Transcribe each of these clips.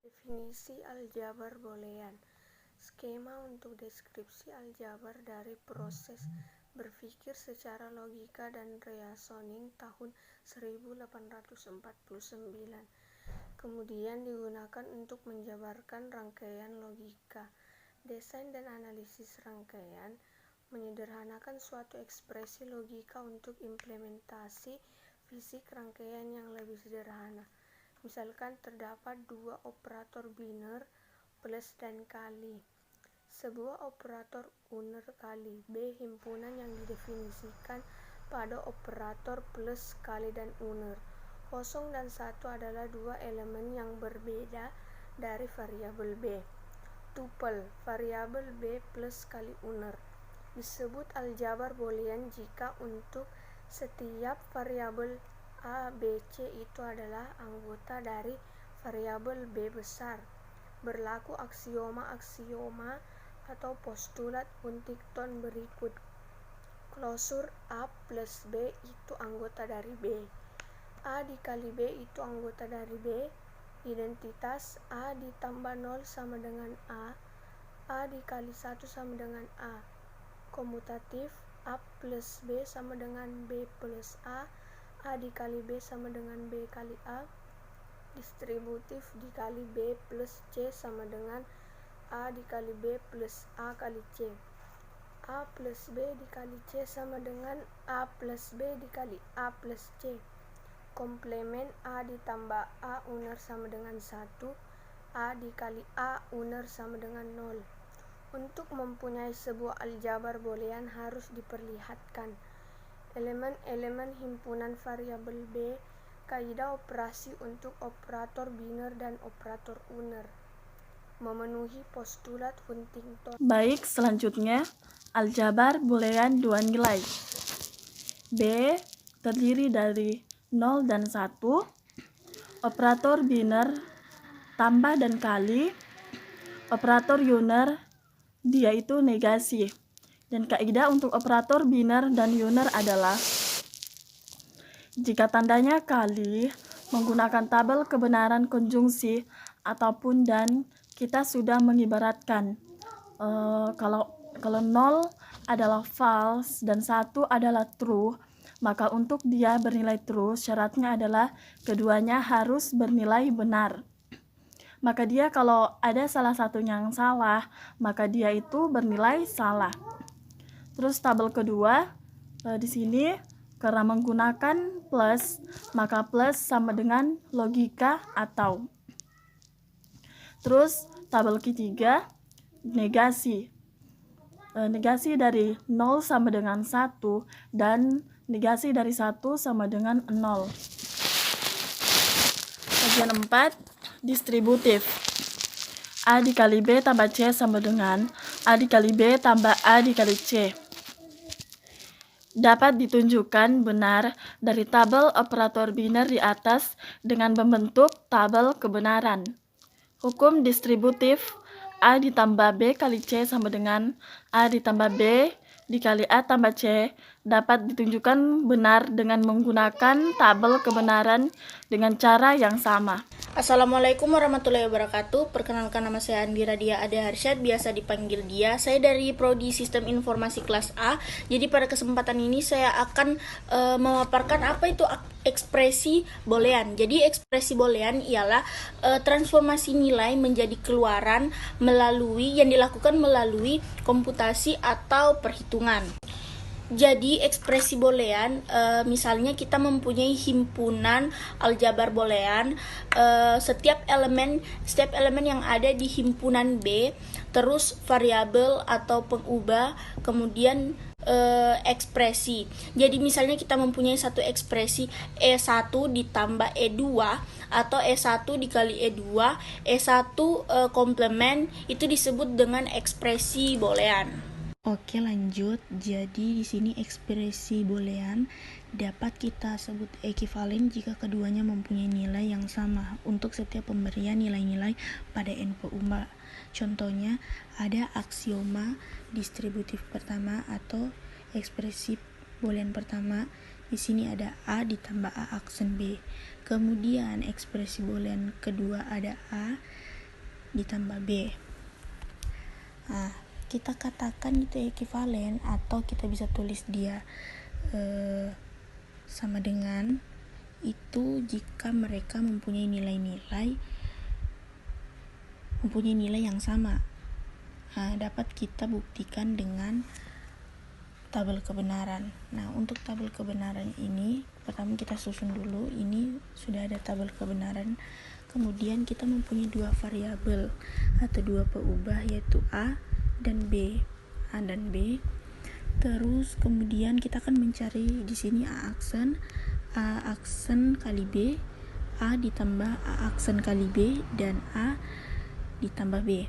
Definisi aljabar boolean. Skema untuk deskripsi aljabar dari proses berpikir secara logika dan reasoning tahun 1849. Kemudian digunakan untuk menjabarkan rangkaian logika. Desain dan analisis rangkaian menyederhanakan suatu ekspresi logika untuk implementasi fisik rangkaian yang lebih sederhana. Misalkan terdapat dua operator biner plus dan kali. Sebuah operator uner kali B himpunan yang didefinisikan pada operator plus, kali, dan uner. 0 dan 1 adalah dua elemen yang berbeda dari variabel B. Tupel variabel B plus kali uner disebut aljabar boolean jika untuk setiap variabel A, B, C itu adalah anggota dari variabel B besar. Berlaku aksioma-aksioma atau postulat Huntington berikut. Klosur A plus B itu anggota dari B. A dikali B itu anggota dari B. Identitas A ditambah 0 sama dengan A. A dikali 1 sama dengan A. Komutatif A plus B sama dengan B plus A. A dikali B sama dengan B kali A. Distributif dikali B plus C sama dengan A dikali B plus A kali C. A plus B dikali C sama dengan A plus B dikali A plus C. Komplement A ditambah A uner sama dengan 1. A dikali A uner sama dengan 0. Untuk mempunyai sebuah aljabar boolean harus diperlihatkan elemen-elemen himpunan variabel B, kaidah operasi untuk operator biner dan operator uner, memenuhi postulat Huntington. Baik, selanjutnya aljabar boolean dua nilai. B terdiri dari 0 dan 1, operator biner tambah dan kali, operator uner dia itu negasi. Dan kaidah untuk operator biner dan uner adalah jika tandanya kali menggunakan tabel kebenaran konjungsi ataupun dan, kita sudah mengibaratkan kalau 0 adalah false dan 1 adalah true, maka untuk dia bernilai true syaratnya adalah keduanya harus bernilai benar. Maka dia kalau ada salah satunya yang salah, maka dia itu bernilai salah. Terus tabel kedua di sini karena menggunakan plus, maka plus sama dengan logika atau. Terus tabel ketiga negasi. Negasi dari 0 sama dengan 1 dan negasi dari 1 sama dengan 0. Bagian 4 distributif. A dikali B tambah C sama dengan A dikali B tambah A dikali C. Dapat ditunjukkan benar dari tabel operator biner di atas dengan membentuk tabel kebenaran. Hukum distributif A ditambah B kali C sama dengan A ditambah B dikali A tambah C dapat ditunjukkan benar dengan menggunakan tabel kebenaran dengan cara yang sama. Assalamualaikum warahmatullahi wabarakatuh. Perkenalkan, nama saya Andi Radia Ade Harsyad, biasa dipanggil Dia. Saya dari Prodi Sistem Informasi kelas A. Jadi pada kesempatan ini saya akan memaparkan apa itu ekspresi boolean. Jadi ekspresi boolean ialah transformasi nilai menjadi keluaran yang dilakukan melalui komputasi atau perhitungan. Jadi ekspresi boolean, misalnya kita mempunyai himpunan aljabar boolean, setiap elemen yang ada di himpunan B, terus variabel atau pengubah, kemudian ekspresi. Jadi misalnya kita mempunyai satu ekspresi E1 ditambah E2 atau E1 dikali E2, E1 komplement, itu disebut dengan ekspresi boolean. Oke, lanjut. Jadi di sini ekspresi boolean dapat kita sebut ekuivalen jika keduanya mempunyai nilai yang sama untuk setiap pemberian nilai-nilai pada n pengubah. Contohnya ada aksioma distributif pertama atau ekspresi boolean pertama. Di sini ada A ditambah A aksen B. Kemudian ekspresi boolean kedua ada A ditambah B. Nah, kita katakan itu ekuivalen atau kita bisa tulis dia sama dengan itu jika mereka mempunyai nilai yang sama. Dapat kita buktikan dengan tabel kebenaran. Nah, untuk tabel kebenaran ini pertama kita susun dulu. Ini sudah ada tabel kebenaran. Kemudian kita mempunyai dua variabel atau dua peubah, yaitu A dan B. A dan B. Terus kemudian kita akan mencari di sini A aksen kali B, A ditambah A aksen kali B, dan A ditambah B.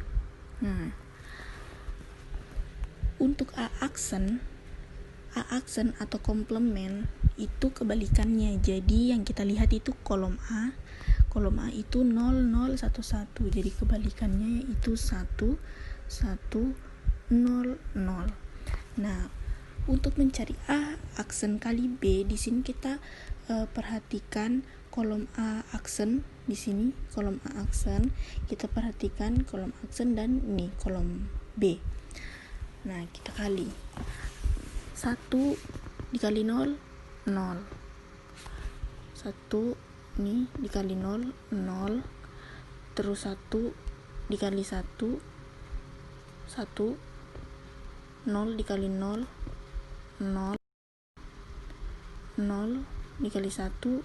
Nah, untuk A aksen atau komplement itu kebalikannya. Jadi yang kita lihat itu kolom A itu 0 0 1 1. Jadi kebalikannya itu 1 1 0 0. Nah, untuk mencari A aksen kali B, di sini kita perhatikan kolom A aksen. Di sini kolom A aksen, kita perhatikan kolom aksen dan ini kolom B. Nah, kita kali 1 dikali 0 0. 1 ini dikali 0 0. Terus 1 dikali 1 1. 0 dikali 0 0. 0 dikali 1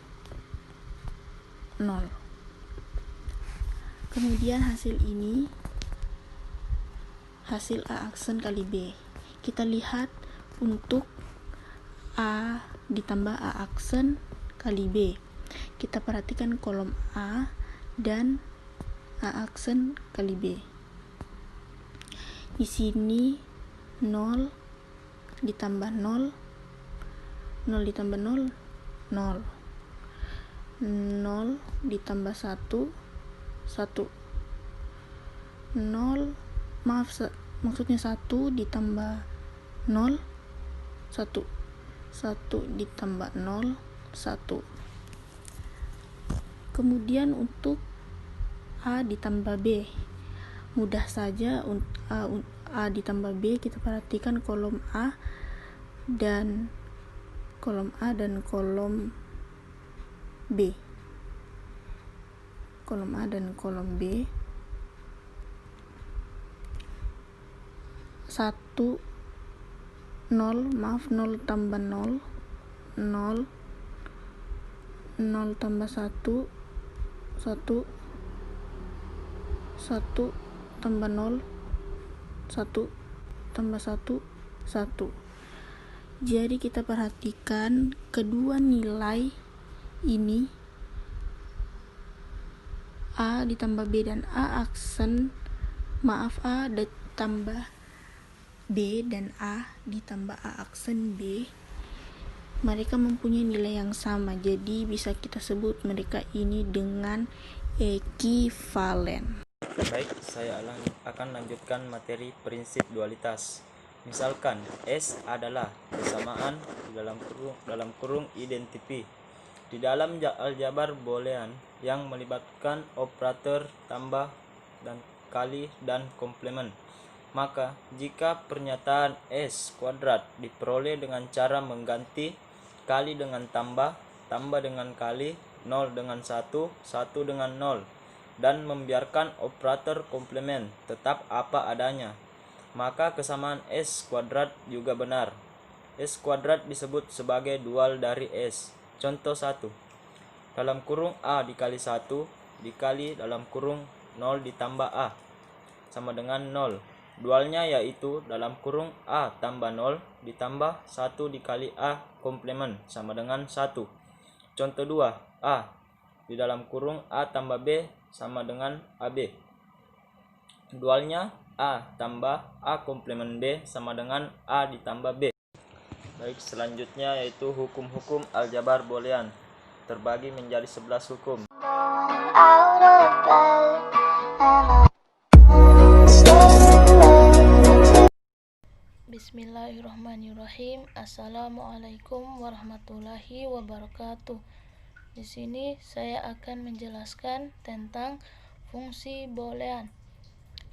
0. Kemudian hasil ini hasil A aksen kali B. Kita lihat untuk A ditambah A aksen kali B. Kita perhatikan kolom A dan A aksen kali B. Di sini 0 ditambah 0 0 ditambah 0 0 0 ditambah 1 1 0 maksudnya 1 ditambah 0 1 1 ditambah 0 1. Kemudian untuk A ditambah B, mudah saja. A ditambah B, kita perhatikan kolom A dan kolom B. Kolom A dan kolom B. 1 0 tambah 0 0 0 tambah 1 1 1 tambah 0 1 tambah 1 1. Jadi kita perhatikan kedua nilai ini, A ditambah B dan A ditambah B dan A ditambah A aksen B, mereka mempunyai nilai yang sama. Jadi bisa kita sebut mereka ini dengan ekuivalen. Baik, saya akan lanjutkan materi prinsip dualitas. Misalkan S adalah kesamaan dalam kurung identity di dalam aljabar boolean yang melibatkan operator tambah dan kali dan komplement. Maka jika pernyataan S kuadrat diperoleh dengan cara mengganti kali dengan tambah, tambah dengan kali, 0 dengan 1, 1 dengan 0, dan membiarkan operator komplement tetap apa adanya, maka kesamaan S kuadrat juga benar. S kuadrat disebut sebagai dual dari S. Contoh 1. Dalam kurung A dikali 1 dikali dalam kurung 0 ditambah A sama dengan 0. Dualnya yaitu dalam kurung A tambah 0 ditambah 1 dikali A komplement sama dengan 1. Contoh 2. A di dalam kurung A tambah B sama dengan AB. Dualnya A tambah A komplement B sama dengan A ditambah B. Baik, selanjutnya yaitu hukum-hukum aljabar boolean terbagi menjadi 11 hukum. Bismillahirrahmanirrahim. Assalamualaikum warahmatullahi wabarakatuh. Di sini saya akan menjelaskan tentang fungsi boolean.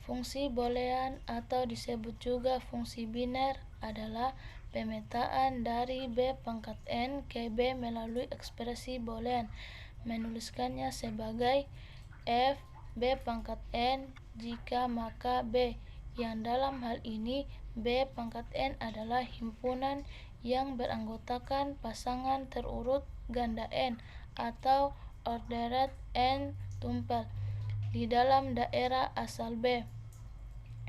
Fungsi boolean atau disebut juga fungsi biner adalah pemetaan dari b pangkat n ke b melalui ekspresi boolean. Menuliskannya sebagai f b pangkat n jika maka b, yang dalam hal ini b pangkat n adalah himpunan yang beranggotakan pasangan terurut ganda n atau ordered n tuple di dalam daerah asal b.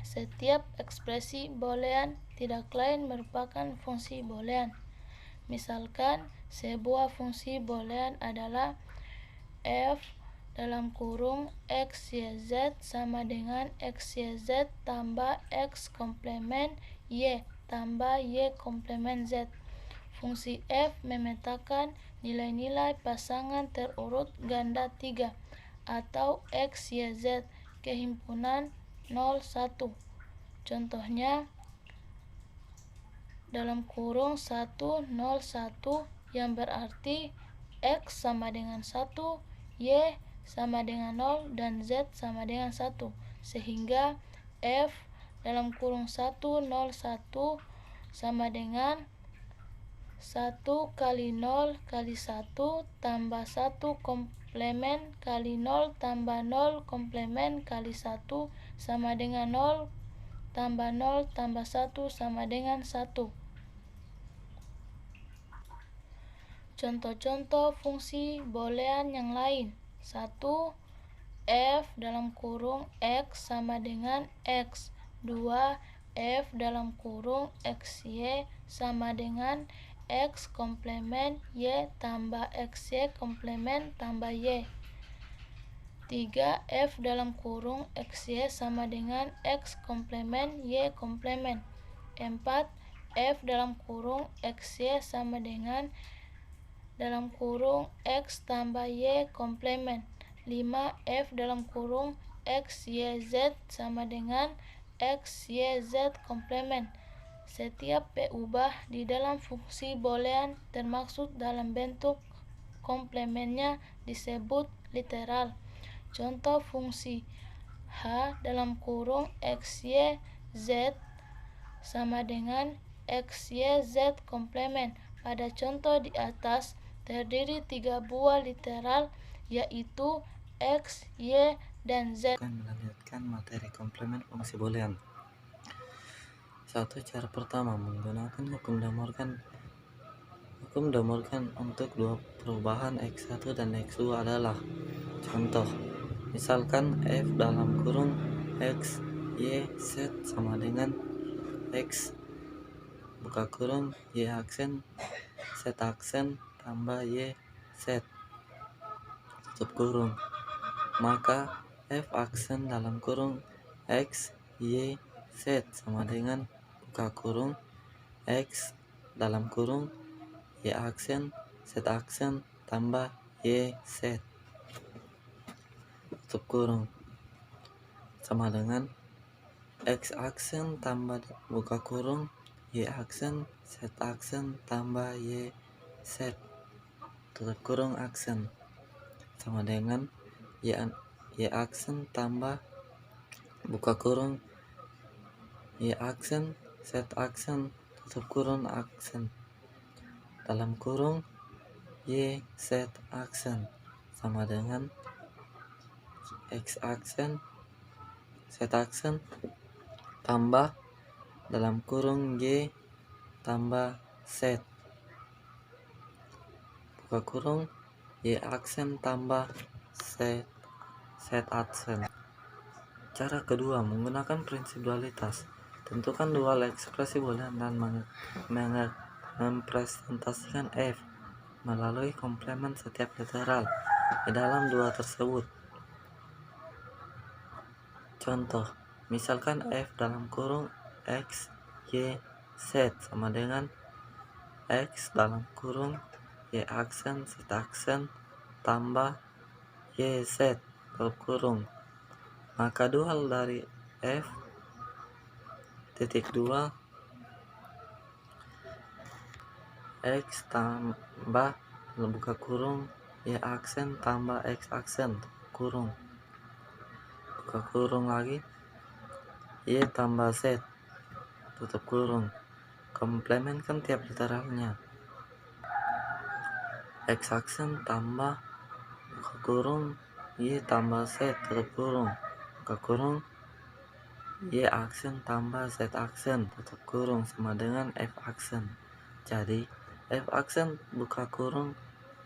Setiap ekspresi boolean tidak lain merupakan fungsi boolean. Misalkan sebuah fungsi boolean adalah f dalam kurung x y z sama dengan x y z tambah x komplemen y tambah y komplemen z. Fungsi f memetakan nilai-nilai pasangan terurut ganda 3 atau x y z ke himpunan 0 1. Contohnya dalam kurung 1 0 1 yang berarti x sama dengan 1, y sama dengan 0 dan z sama dengan 1, sehingga f dalam kurung 1 0 1 sama dengan 1 kali 0 kali 1 tambah 1 komplemen kali 0 tambah 0 komplemen kali 1 sama dengan 0 tambah 0 tambah 1 sama dengan 1. Contoh-contoh fungsi boolean yang lain. 1. F dalam kurung X sama dengan X. 2. F dalam kurung XY sama dengan X komplemen Y tambah XY komplemen tambah Y. 3. F dalam kurung XY sama dengan X komplemen Y komplemen. 4. F dalam kurung XY sama dengan dalam kurung X tambah Y komplemen. 5. F dalam kurung X, Y, Z sama dengan X, Y, Z komplemen. Setiap P ubah di dalam fungsi boolean termaksud dalam bentuk komplemennya disebut literal. Contoh fungsi H dalam kurung X, Y, Z sama dengan X, Y, Z komplemen. Pada contoh di atas terdiri 3 buah literal, yaitu X, Y, dan Z. Melanjutkan materi komplemen fungsi boolean. 1. Cara pertama menggunakan hukum de Morgan. Hukum de Morgan untuk dua perubahan x1 dan x2 adalah contoh. Misalkan f dalam kurung x, y, z sama dengan x buka kurung y aksen z aksen tambah y z tutup kurung, maka f aksen dalam kurung x, y, z sama dengan buka kurung x dalam kurung y aksen z aksen tambah y z tutup kurung sama dengan x aksen tambah buka kurung y aksen z aksen tambah y z tutup kurung aksen sama dengan y aksen tambah buka kurung y aksen z aksen tutup kurung aksen dalam kurung y z aksen sama dengan x aksen z aksen tambah dalam kurung y tambah z buka kurung y aksen tambah z aksen. Cara kedua menggunakan prinsip dualitas. Tentukan dual ekspresi boolean dan mempresentasikan f melalui komplemen setiap literal di dalam dua tersebut. Contoh, misalkan f dalam kurung x, y, z sama dengan x dalam kurung y aksen z aksen tambah y z tutup kurung, maka dual dari f titik 2 X tambah buka kurung Y aksen tambah X aksen kurung buka kurung lagi Y tambah Z tutup kurung. Komplementkan tiap literalnya. X aksen tambah buka kurung Y tambah Z tutup kurung buka kurung Y aksen tambah Z aksen tutup kurung sama dengan F aksen. Jadi F aksen buka kurung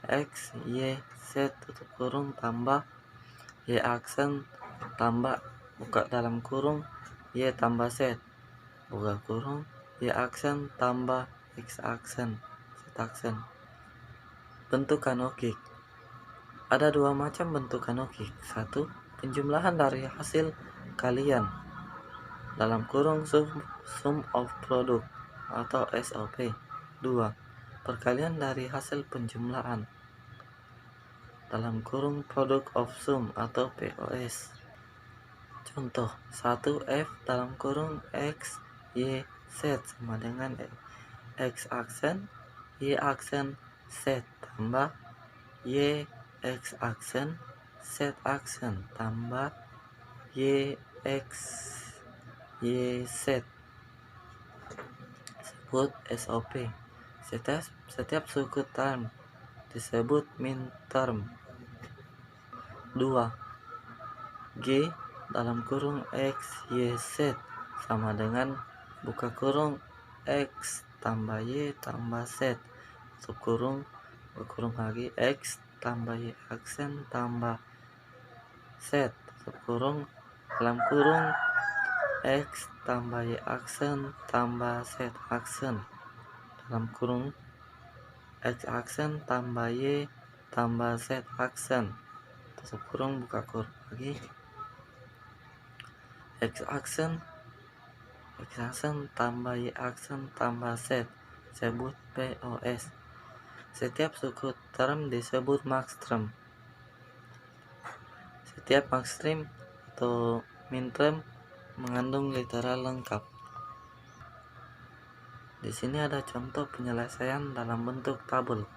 X Y Z tutup kurung tambah Y aksen tambah buka dalam kurung Y tambah Z buka kurung Y aksen tambah X aksen Z aksen. Bentuk kanokik. Ada dua macam bentuk kanokik. Satu, penjumlahan dari hasil kalian dalam kurung sum of product atau SOP. 2, perkalian dari hasil penjumlahan dalam kurung product of sum atau POS. Contoh 1 F dalam kurung X Y Z sama dengan X aksen Y aksen Z tambah Y X aksen Z aksen tambah Y X Y Z. Sebut SOP. Setiap suku term disebut min term. 2. G dalam kurung X Y Z sama dengan buka kurung X tambah Y tambah Z tutup kurung buka kurung lagi X tambah Y aksen tambah Z tutup kurung dalam kurung X tambah Y aksen tambah Z aksen dalam kurung X aksen tambah Y tambah Z aksen tutup kurung buka kurung lagi X aksen tambah Y aksen tambah Z sebut POS. Setiap suku term disebut max term. Setiap max term atau min term mengandung literal lengkap. Di sini ada contoh penyelesaian dalam bentuk tabel.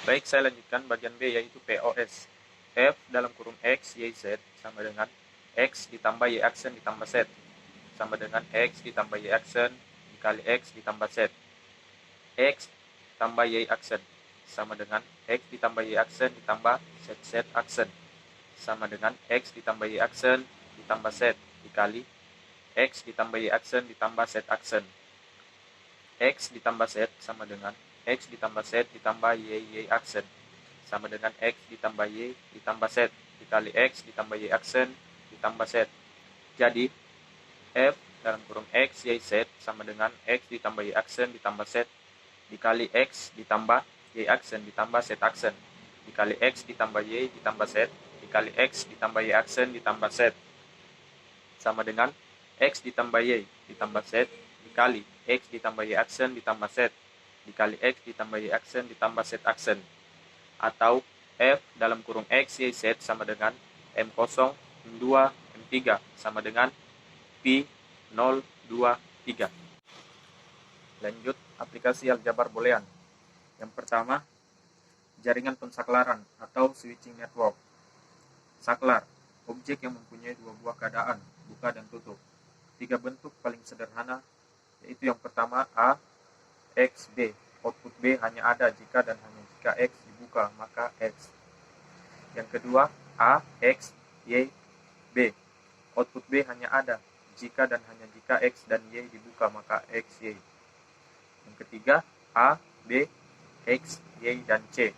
Baik, saya lanjutkan bagian B yaitu POS. F dalam kurung X, Y, Z sama dengan X ditambah Y aksen ditambah Z sama dengan X ditambah Y aksen dikali X ditambah Z. X tambah Y aksen sama dengan X ditambah Y aksen ditambah Z aksen sama dengan X ditambah Y aksen ditambah Z dikali X ditambah Y aksen ditambah Z aksen. X ditambah Z sama dengan X ditambah Z ditambah Y aksen sama dengan X ditambah Y ditambah Z dikali X ditambah Y aksen ditambah Z. Jadi F dalam kurung X, Y, Z sama dengan X ditambah Y aksen ditambah Z dikali X ditambah Y aksen ditambah Z aksen dikali X ditambah Y ditambah Z dikali X ditambah Y aksen ditambah Z sama dengan X ditambah Y ditambah Z dikali X ditambah Y aksen ditambah Z dikali X ditambah Y aksen ditambah Z aksen. Atau F dalam kurung X, Y, Z sama dengan M0, M2, M3 sama dengan Pi 0, 2, 3. Lanjut aplikasi aljabar boolean. Yang pertama, jaringan pensaklaran atau switching network. Saklar, objek yang mempunyai dua buah keadaan, buka dan tutup. Tiga bentuk paling sederhana, yaitu yang pertama A, X, B. Output B hanya ada jika dan hanya jika X dibuka, maka X. Yang kedua, A, X, Y, B. Output B hanya ada jika dan hanya jika X dan Y dibuka, maka X, Y. Yang ketiga, A, B, X, Y, dan C.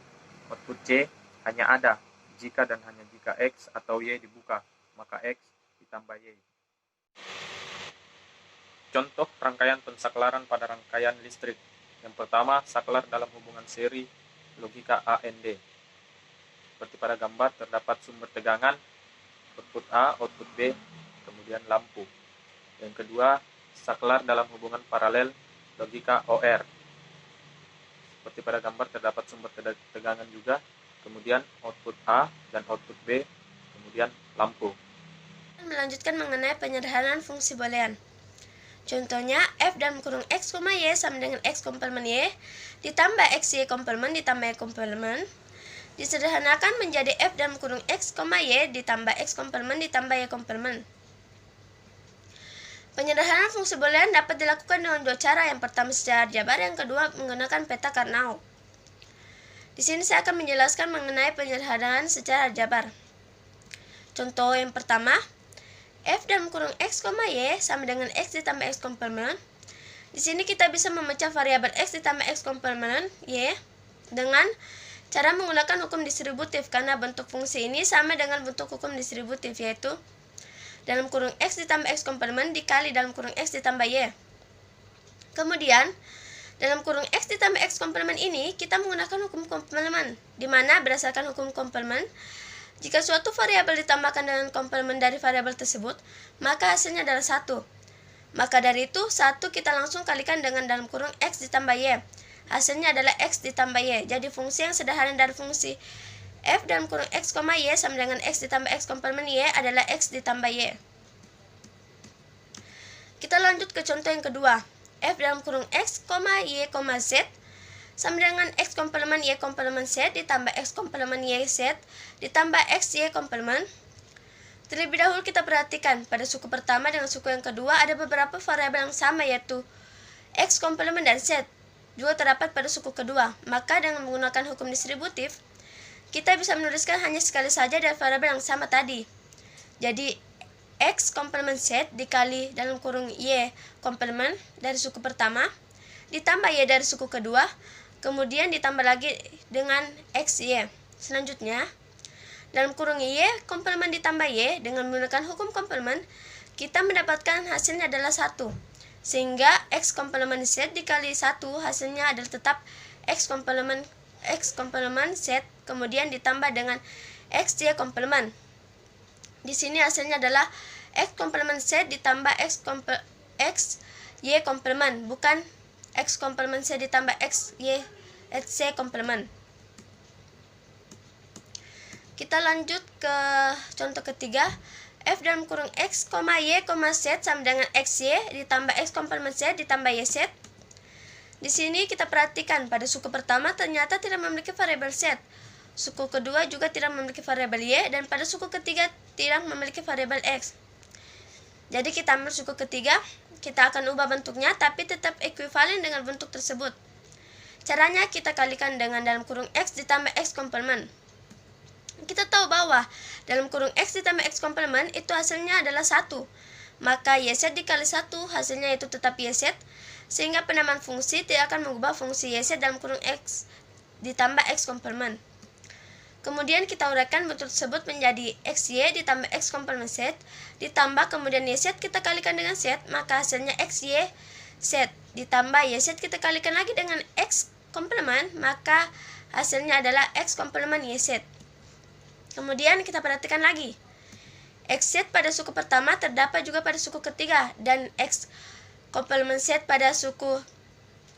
Output C hanya ada jika dan hanya jika X atau Y dibuka, maka X ditambah Y. Contoh rangkaian pensaklaran pada rangkaian listrik. Yang pertama, saklar dalam hubungan seri logika AND. Seperti pada gambar terdapat sumber tegangan, output A, output B, kemudian lampu. Yang kedua, saklar dalam hubungan paralel logika OR. Seperti pada gambar terdapat sumber tegangan juga, kemudian output A dan output B, kemudian lampu. Melanjutkan mengenai penyederhanaan fungsi boolean. Contohnya, f dalam kurung x, y sama dengan x komplemen y ditambah x y komplemen ditambah y komplemen disederhanakan menjadi f dalam kurung x, y ditambah x komplemen ditambah y komplemen. Penyederhanaan fungsi boolean dapat dilakukan dengan dua cara. Yang pertama secara aljabar, yang kedua menggunakan peta Karnaugh. Di sini saya akan menjelaskan mengenai penyederhanaan secara aljabar. Contoh yang pertama, f dalam kurung x, y sama dengan x ditambah x komplemen. Di sini kita bisa memecah variabel x ditambah x komplemen y dengan cara menggunakan hukum distributif, karena bentuk fungsi ini sama dengan bentuk hukum distributif, yaitu dalam kurung x ditambah x komplemen dikali dalam kurung x ditambah y. Kemudian, dalam kurung x ditambah x komplemen ini kita menggunakan hukum komplemen, di mana berdasarkan hukum komplemen, jika suatu variabel ditambahkan dengan komplemen dari variabel tersebut, maka hasilnya adalah 1. Maka dari itu, 1 kita langsung kalikan dengan dalam kurung x ditambah y. Hasilnya adalah x ditambah y. Jadi fungsi yang sederhana dari fungsi f dalam kurung x, y sama dengan x ditambah x komplemen y adalah x ditambah y. Kita lanjut ke contoh yang kedua. F dalam kurung x, y, z sama dengan x komplemen y komplemen z ditambah x komplemen y z ditambah x y komplemen. Terlebih dahulu kita perhatikan pada suku pertama dengan suku yang kedua ada beberapa variabel yang sama, yaitu x komplemen dan z juga terdapat pada suku kedua. Maka dengan menggunakan hukum distributif, kita bisa menuliskan hanya sekali saja dari variabel yang sama tadi. Jadi x komplemen z dikali dalam kurung y komplemen dari suku pertama ditambah y dari suku kedua, kemudian ditambah lagi dengan x y. Selanjutnya, dalam kurung y komplemen ditambah y dengan menggunakan hukum komplemen, kita mendapatkan hasilnya adalah 1. Sehingga x komplemen z dikali 1 hasilnya adalah tetap x komplemen z, kemudian ditambah dengan x y komplemen. Di sini hasilnya adalah x komplemen z ditambah x y komplemen, bukan x komplemen z ditambah x y komplemen. Kita lanjut ke contoh ketiga. F dalam kurung x, y, z sama dengan xy ditambah x komplemen z ditambah yz. Di sini kita perhatikan pada suku pertama ternyata tidak memiliki variabel z. Suku kedua juga tidak memiliki variabel y, dan pada suku ketiga tidak memiliki variabel x. Jadi kita ambil suku ketiga, kita akan ubah bentuknya tapi tetap ekuivalen dengan bentuk tersebut. Caranya kita kalikan dengan dalam kurung x ditambah x komplemen. Kita tahu bahwa dalam kurung x ditambah x komplemen itu hasilnya adalah 1. Maka yz dikali 1 hasilnya itu tetap yz, sehingga penamaan fungsi tidak akan mengubah fungsi yz dalam kurung x ditambah x komplemen. Kemudian kita uraikan bentuk tersebut menjadi xy ditambah x komplemen z ditambah kemudian yz kita kalikan dengan z, maka hasilnya xy z ditambah yz kita kalikan lagi dengan x komplemen, maka hasilnya adalah x komplemen yz. Kemudian kita perhatikan lagi, xz pada suku pertama terdapat juga pada suku ketiga, dan x komplemen z pada suku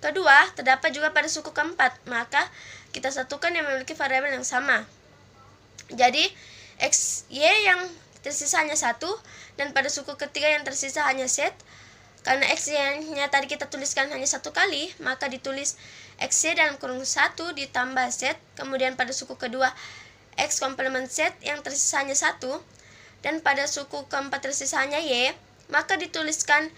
kedua terdapat juga pada suku keempat. Maka kita satukan yang memiliki variabel yang sama. Jadi xy yang tersisa hanya 1, dan pada suku ketiga yang tersisa hanya z. Karena xy-nya tadi kita tuliskan hanya 1 kali, maka ditulis xy dalam kurung 1 ditambah z. Kemudian pada suku kedua x komplemen z yang tersisa hanya 1, dan pada suku keempat tersisa hanya y, maka dituliskan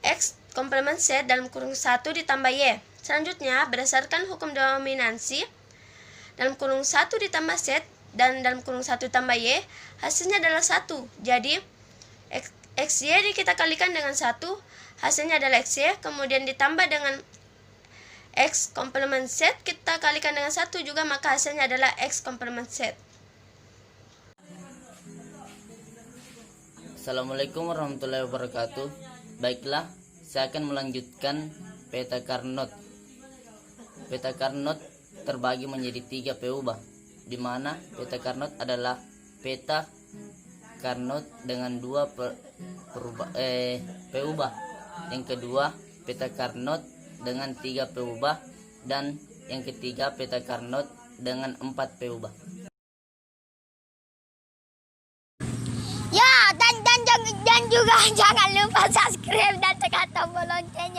x komplemen z dalam kurung 1 ditambah y. Selanjutnya, berdasarkan hukum dominansi, dalam kurung 1 ditambah z dan dalam kurung 1 ditambah y, hasilnya adalah 1. Jadi, xy kita kalikan dengan 1, hasilnya adalah xy, kemudian ditambah dengan x komplemen z kita kalikan dengan 1 juga, maka hasilnya adalah x komplemen z. Assalamualaikum warahmatullahi wabarakatuh. Baiklah, saya akan melanjutkan peta Carnot. Peta Carnot terbagi menjadi 3 peubah, di mana peta Carnot adalah peta Carnot dengan 2 peubah. Yang kedua, peta Carnot dengan 3 peubah, dan yang ketiga peta Carnot dengan 4 peubah. Ya, dan juga Jangan lupa subscribe dan tekan tombol loncengnya.